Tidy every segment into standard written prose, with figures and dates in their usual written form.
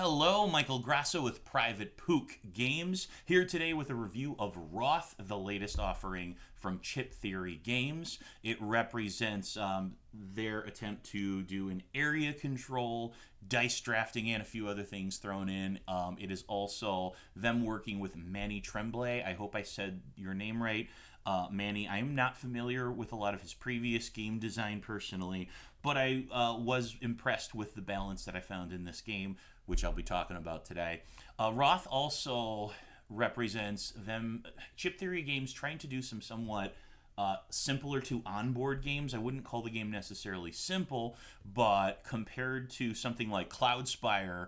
Hello, Michael Grasso with Private Pook Games, here today with a review of Wroth, the latest offering from Chip Theory Games. It represents their attempt to do an area control, dice drafting, and a few other things thrown in. It is also them working with Manny Trembley. I hope I said your name right. Manny, I'm not familiar with a lot of his previous game design personally, but I was impressed with the balance that I found in this game, which I'll be talking about today. Wroth also represents them, Chip Theory Games, trying to do some somewhat simpler to onboard games. I wouldn't call the game necessarily simple, but compared to something like Cloudspire,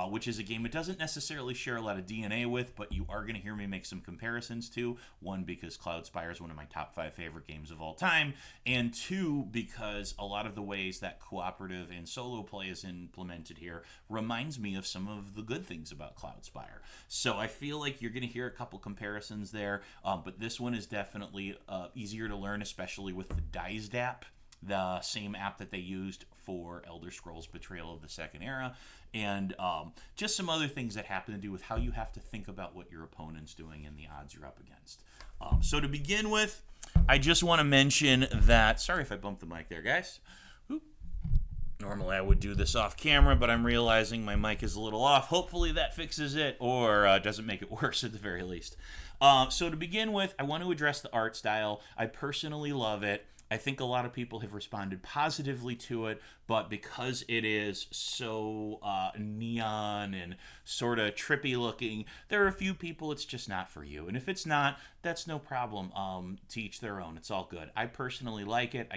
which is a game it doesn't necessarily share a lot of DNA with, but you are going to hear me make some comparisons to. One, because Cloudspire is one of my top 5 favorite games of all time, and two, because a lot of the ways that cooperative and solo play is implemented here reminds me of some of the good things about Cloudspire. So I feel like you're going to hear a couple comparisons there, but this one is definitely easier to learn, especially with the Dized app, the same app that they used for Elder Scrolls Betrayal of the Second Era, and just some other things that happen to do with how you have to think about what your opponent's doing and the odds you're up against. So to begin with, I just want to mention that, sorry if I bumped the mic there, guys. Oop. Normally I would do this off camera, but I'm realizing my mic is a little off. Hopefully that fixes it, or doesn't make it worse at the very least. So to begin with, I want to address the art style. I personally love it. I think a lot of people have responded positively to it, but because it is so neon and sort of trippy looking, there are a few people it's just not for you. And if it's not, that's no problem. To each their own. It's all good. I personally like it.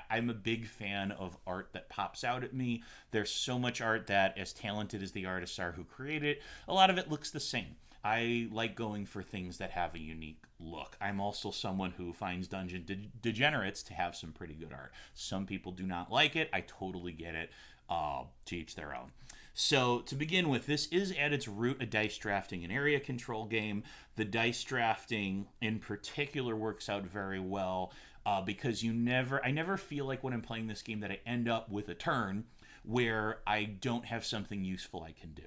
I'm a big fan of art that pops out at me. There's so much art that, as talented as the artists are who create it, a lot of it looks the same. I like going for things that have a unique look. I'm also someone who finds Dungeon Degenerates to have some pretty good art. Some people do not like it. I totally get it. To each their own. So to begin with, this is at its root a dice drafting and area control game. The dice drafting in particular works out very well because I never feel like when I'm playing this game that I end up with a turn where I don't have something useful I can do.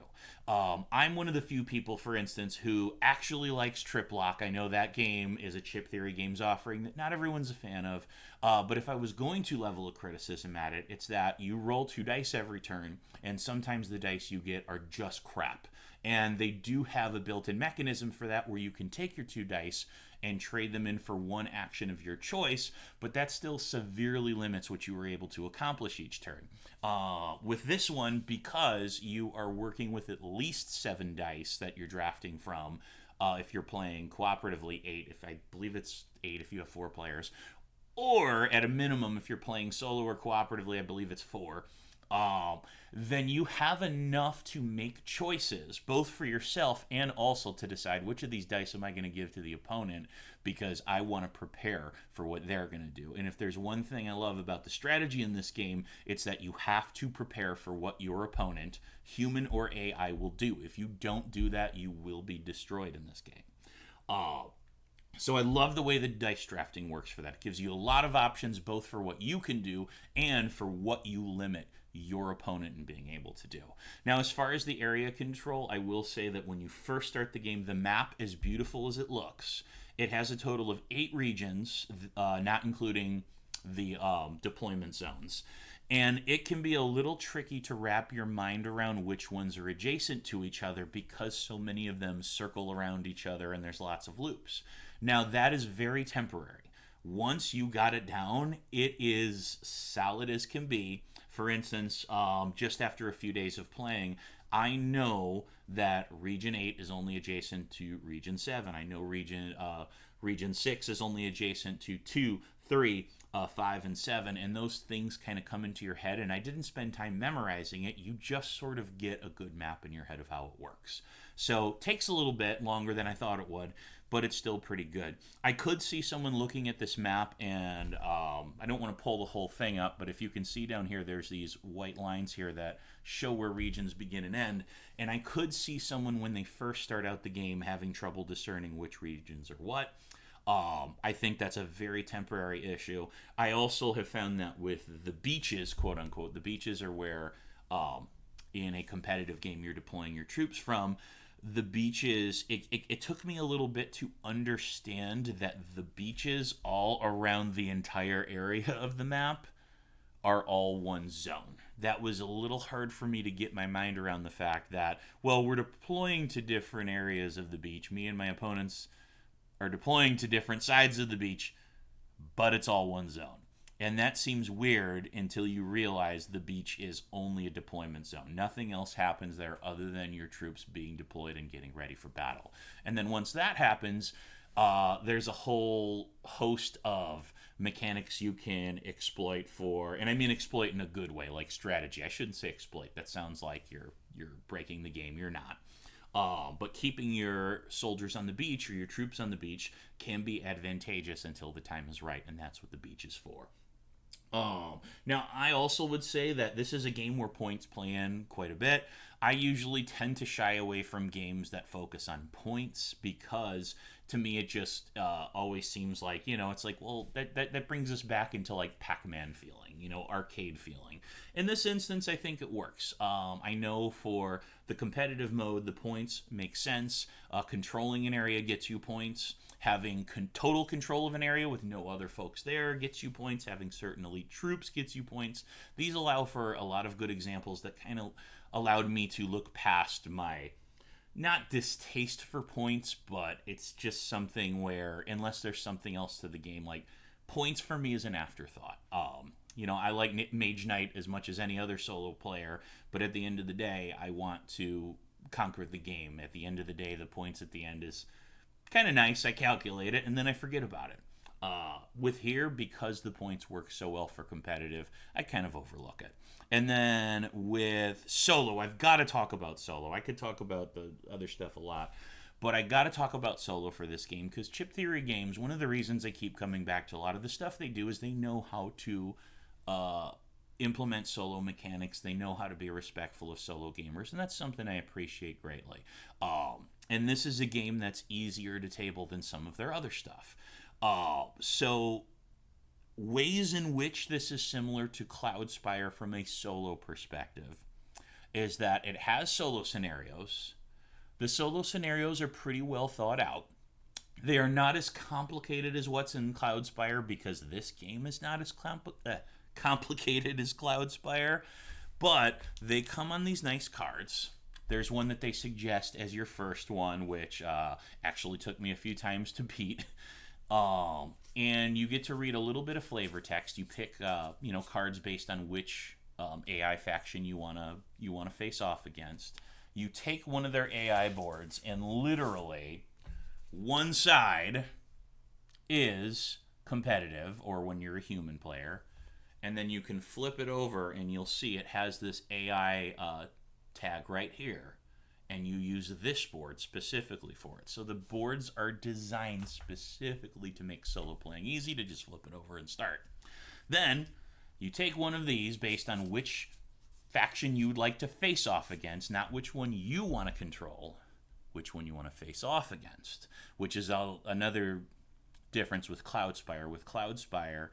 I'm one of the few people, for instance, who actually likes Trip Lock. I know that game is a Chip Theory Games offering that not everyone's a fan of, but if I was going to level a criticism at it, it's that you roll 2 dice every turn, and sometimes the dice you get are just crap. And they do have a built-in mechanism for that where you can take your 2 dice and trade them in for one action of your choice, but that still severely limits what you were able to accomplish each turn. With this one, because you are working with at least 7 dice that you're drafting from, if you're playing cooperatively 8, if I believe it's 8 if you have 4 players, or at a minimum if you're playing solo or cooperatively, I believe it's 4, then you have enough to make choices, both for yourself and also to decide which of these dice am I going to give to the opponent, because I want to prepare for what they're going to do. And if there's one thing I love about the strategy in this game, it's that you have to prepare for what your opponent, human or AI, will do. If you don't do that, you will be destroyed in this game. So I love the way the dice drafting works for that. It gives you a lot of options, both for what you can do and for what you limit your opponent in being able to do. Now, as far as the area control, I will say that when you first start the game, the map, as beautiful as it looks, it has a total of 8 regions, not including the deployment zones. And it can be a little tricky to wrap your mind around which ones are adjacent to each other because so many of them circle around each other and there's lots of loops. Now, that is very temporary. Once you got it down, it is solid as can be. For instance, just after a few days of playing, I know that Region 8 is only adjacent to Region 7. I know Region 6 is only adjacent to 2, 3, 5, and 7, and those things kind of come into your head, and I didn't spend time memorizing it. You just sort of get a good map in your head of how it works. So it takes a little bit longer than I thought it would, but it's still pretty good. I could see someone looking at this map, and I don't want to pull the whole thing up, but if you can see down here, there's these white lines here that show where regions begin and end, and I could see someone when they first start out the game having trouble discerning which regions are what. I think that's a very temporary issue. I also have found that with the beaches, quote unquote, the beaches are where in a competitive game you're deploying your troops from, the beaches, it took me a little bit to understand that the beaches all around the entire area of the map are all one zone. That was a little hard for me to get my mind around the fact that, well, we're deploying to different areas of the beach. Me and my opponents are deploying to different sides of the beach, but it's all one zone. And that seems weird until you realize the beach is only a deployment zone. Nothing else happens there other than your troops being deployed and getting ready for battle. And then once that happens, there's a whole host of mechanics you can exploit for, and I mean exploit in a good way, like strategy. I shouldn't say exploit. That sounds like you're breaking the game. You're not. But keeping your soldiers on the beach or your troops on the beach can be advantageous until the time is right, and that's what the beach is for. Now, I also would say that this is a game where points play in quite a bit. I usually tend to shy away from games that focus on points because, to me, it just always seems like, it's like, well, that brings us back into like Pac-Man feeling, arcade feeling. In this instance, I think it works. I know for the competitive mode, the points make sense. Controlling an area gets you points. Having total control of an area with no other folks there gets you points. Having certain elite troops gets you points. These allow for a lot of good examples that kind of allowed me to look past my, not distaste for points, but it's just something where, unless there's something else to the game, like points for me is an afterthought. I like Mage Knight as much as any other solo player, but at the end of the day, I want to conquer the game. At the end of the day, the points at the end is kind of nice. I calculate it and then I forget about it. With here, because the points work so well for competitive, I kind of overlook it. And then with solo, I've got to talk about solo. I could talk about the other stuff a lot, but I got to talk about solo for this game because Chip Theory Games, one of the reasons I keep coming back to a lot of the stuff they do is they know how to implement solo mechanics. They know how to be respectful of solo gamers, and that's something I appreciate greatly. And this is a game that's easier to table than some of their other stuff. So ways in which this is similar to Cloudspire from a solo perspective is that it has solo scenarios. The solo scenarios are pretty well thought out. They are not as complicated as what's in Cloudspire because this game is not as complicated as Cloudspire, but they come on these nice cards. There's one that they suggest as your first one, which actually took me a few times to beat. And you get to read a little bit of flavor text. You pick, cards based on which AI faction you wanna face off against. You take one of their AI boards, and literally one side is competitive, or when you're a human player, and then you can flip it over, and you'll see it has this AI tag right here, and you use this board specifically for it. So the boards are designed specifically to make solo playing easy, to just flip it over and start. Then you take one of these based on which faction you would like to face off against, not which one you want to control, which one you want to face off against, which is another difference with Cloudspire. With Cloudspire,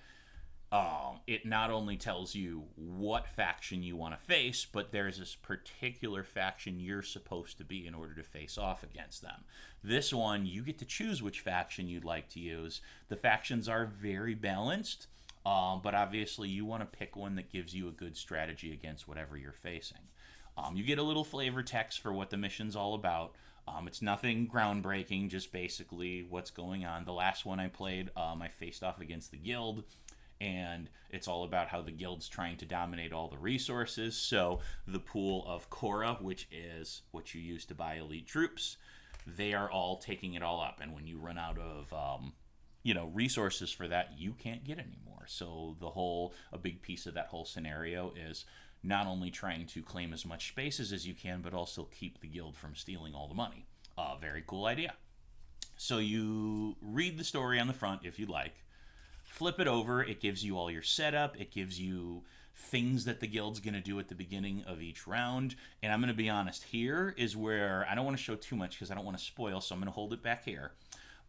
it not only tells you what faction you want to face, but there's this particular faction you're supposed to be in order to face off against them. This one, you get to choose which faction you'd like to use. The factions are very balanced, but obviously you want to pick one that gives you a good strategy against whatever you're facing. You get a little flavor text for what the mission's all about. It's nothing groundbreaking, just basically what's going on. The last one I played, I faced off against the guild, and it's all about how the guild's trying to dominate all the resources. So the pool of Cora, which is what you use to buy elite troops, they are all taking it all up. And when you run out of resources for that, you can't get anymore. So a big piece of that whole scenario is not only trying to claim as much spaces as you can, but also keep the guild from stealing all the money. Very cool idea. So you read the story on the front if you'd like. Flip it over, it gives you all your setup, it gives you things that the guild's going to do at the beginning of each round, and I'm going to be honest, here is where, I don't want to show too much because I don't want to spoil, so I'm going to hold it back here,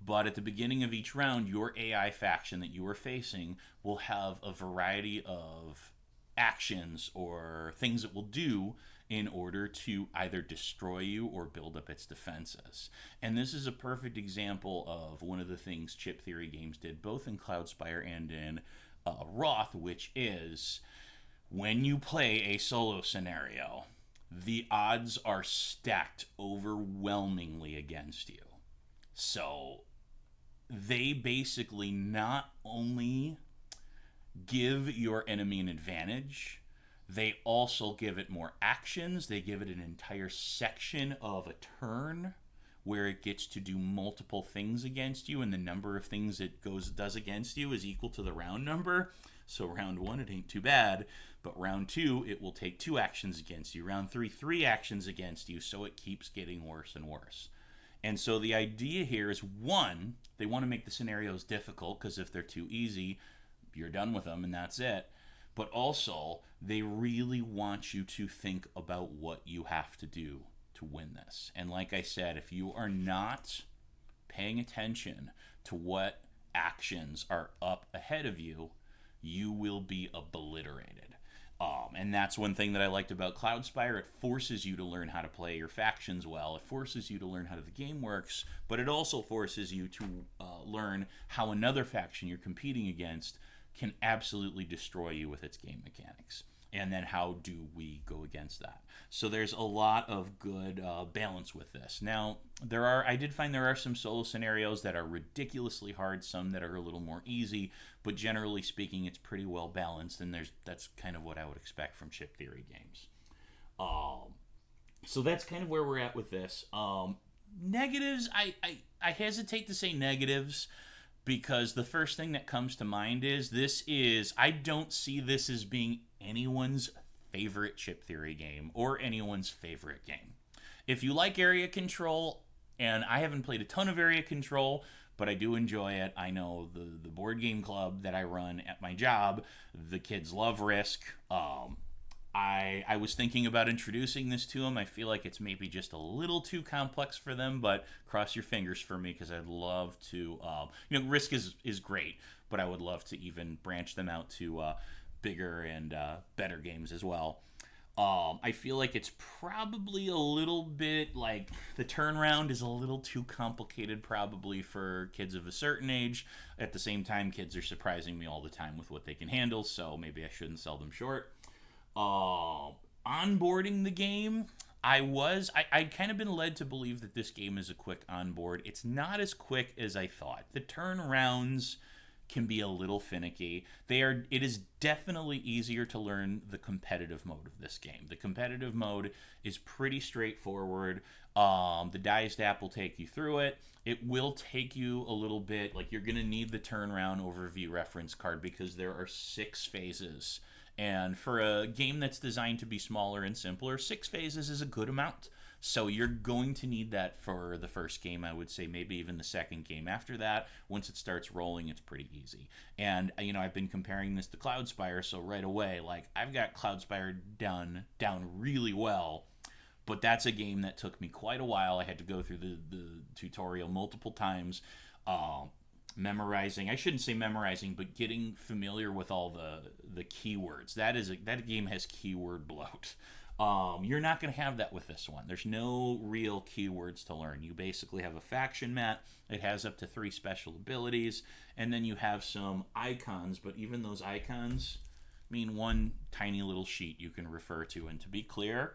but at the beginning of each round, your AI faction that you are facing will have a variety of actions or things it will do in order to either destroy you or build up its defenses. And this is a perfect example of one of the things Chip Theory Games did, both in Cloudspire and in Wroth, which is when you play a solo scenario, the odds are stacked overwhelmingly against you. So they basically not only give your enemy an advantage, they also give it more actions. They give it an entire section of a turn where it gets to do multiple things against you, and the number of things it does against you is equal to the round number. So round 1, it ain't too bad, but round 2, it will take 2 actions against you. Round 3, 3 actions against you, so it keeps getting worse and worse. And so the idea here is, 1, they want to make the scenarios difficult, because if they're too easy, you're done with them and that's it. But also, they really want you to think about what you have to do to win this. And like I said, if you are not paying attention to what actions are up ahead of you, you will be obliterated. And that's one thing that I liked about Cloudspire. It forces you to learn how to play your factions well. It forces you to learn how the game works, but it also forces you to learn how another faction you're competing against can absolutely destroy you with its game mechanics. And then how do we go against that? So there's a lot of good balance with this. Now, I did find there are some solo scenarios that are ridiculously hard, some that are a little more easy, but generally speaking, it's pretty well balanced, and that's kind of what I would expect from Chip Theory Games. So that's kind of where we're at with this. Negatives, I hesitate to say negatives, because the first thing that comes to mind is I don't see this as being anyone's favorite Chip Theory game or anyone's favorite game. If you like area control, and I haven't played a ton of area control, but I do enjoy it. I know the board game club that I run at my job, the kids love Risk. I was thinking about introducing this to them. I feel like it's maybe just a little too complex for them, but cross your fingers for me, because I'd love to. Risk is great, but I would love to even branch them out to bigger and better games as well. I feel like it's probably a little bit like the turnaround is a little too complicated probably for kids of a certain age. At the same time, kids are surprising me all the time with what they can handle, so maybe I shouldn't sell them short. Onboarding the game, I'd kind of been led to believe that this game is a quick onboard. It's not as quick as I thought. The turnarounds can be a little finicky. It is definitely easier to learn the competitive mode of this game. The competitive mode is pretty straightforward. The Dice app will take you through it. It will take you a little bit, like you're going to need the turnaround overview reference card, because there are 6 phases. And for a game that's designed to be smaller and simpler, 6 phases is a good amount. So you're going to need that for the first game, I would say, maybe even the second game. After that, once it starts rolling, it's pretty easy. And, I've been comparing this to Cloudspire, so right away, I've got Cloudspire down really well, but that's a game that took me quite a while. I had to go through the tutorial multiple times, memorizing, I shouldn't say memorizing, but getting familiar with all the keywords. That game has keyword bloat. You're not going to have that with this one. There's no real keywords to learn. You basically have a faction mat. It has up to 3 special abilities, and then you have some icons, but even those icons mean one tiny little sheet you can refer to. And to be clear,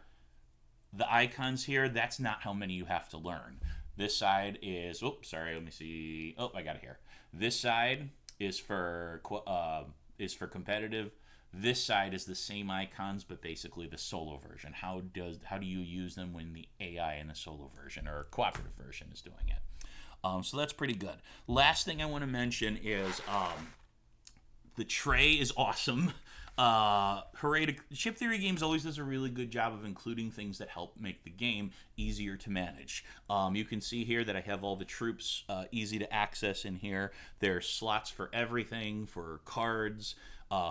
the icons here, that's not how many you have to learn. This side is, let me see. I got it here. This side is for competitive. This side is the same icons, but basically the solo version. How do you use them when the AI in the solo version or cooperative version is doing it? So that's pretty good. Last thing I want to mention is the tray is awesome. Hooray to Chip Theory Games always does a really good job of including things that help make the game easier to manage. You can see here that I have all the troops easy to access in here. There's slots for everything, for cards,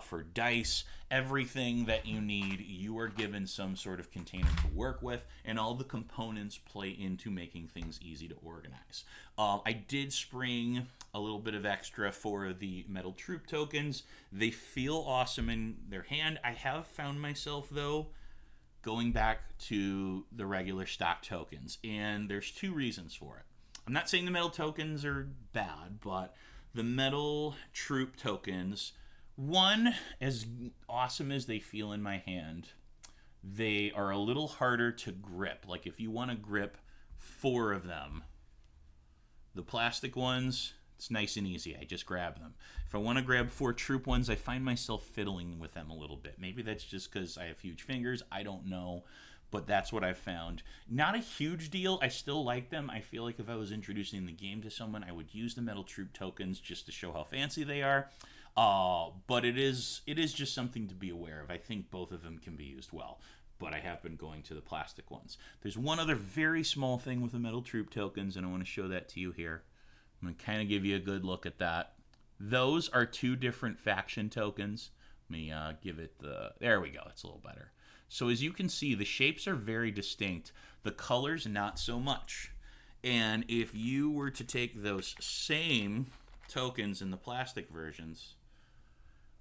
for dice, everything that you need. You are given some sort of container to work with, and all the components play into making things easy to organize. I did spring a little bit of extra for the metal troop tokens. They feel awesome in their hand. I have found myself, though, going back to the regular stock tokens, and there's two reasons for it. I'm not saying the metal tokens are bad, but the metal troop tokens, one, as awesome as they feel in my hand, they are a little harder to grip. Like if you want to grip 4 of them, the plastic ones, it's nice and easy. I just grab them. If I want to grab 4 troop ones, I find myself fiddling with them a little bit. Maybe that's just because I have huge fingers. I don't know. But that's what I've found. Not a huge deal. I still like them. I feel like if I was introducing the game to someone, I would use the metal troop tokens just to show how fancy they are. But it is just something to be aware of. I think both of them can be used well. But I have been going to the plastic ones. There's one other very small thing with the metal troop tokens, and I want to show that to you here. I'm going to kind of give you a good look at that. Those are 2 different faction tokens. Let me give it the... There we go. It's a little better. So as you can see, the shapes are very distinct. The colors, not so much. And if you were to take those same tokens in the plastic versions,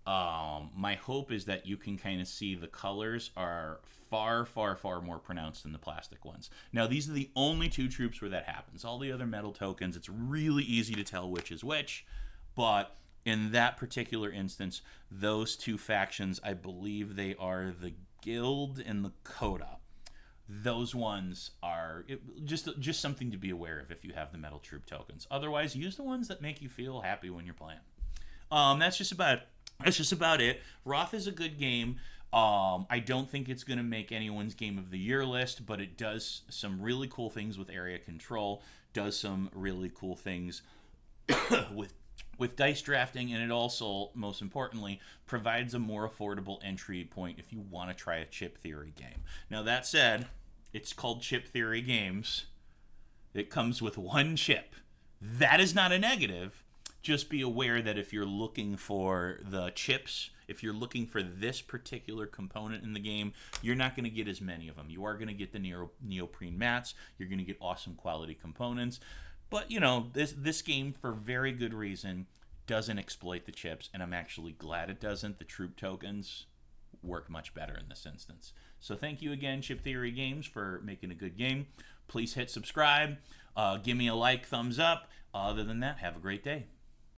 my hope is that you can kind of see the colors are far, far, far more pronounced than the plastic ones. Now, these are the only 2 troops where that happens. All the other metal tokens, it's really easy to tell which is which, but in that particular instance, those 2 factions, I believe they are the Guild and the Coda. Those ones are just something to be aware of if you have the metal troop tokens. Otherwise, use the ones that make you feel happy when you're playing. That's just about it. Wroth is a good game. I don't think it's going to make anyone's game of the year list, but it does some really cool things with area control, does some really cool things with dice drafting, and it also, most importantly, provides a more affordable entry point if you want to try a chip theory game. Now, that said, it's called Chip Theory Games. It comes with 1 chip. That is not a negative. Just be aware that if you're looking for the chips, if you're looking for this particular component in the game, you're not going to get as many of them. You are going to get the neoprene mats. You're going to get awesome quality components. But, you know, this game, for very good reason, doesn't exploit the chips, and I'm actually glad it doesn't. The troop tokens work much better in this instance. So thank you again, Chip Theory Games, for making a good game. Please hit subscribe. Give me a like, thumbs up. Other than that, have a great day.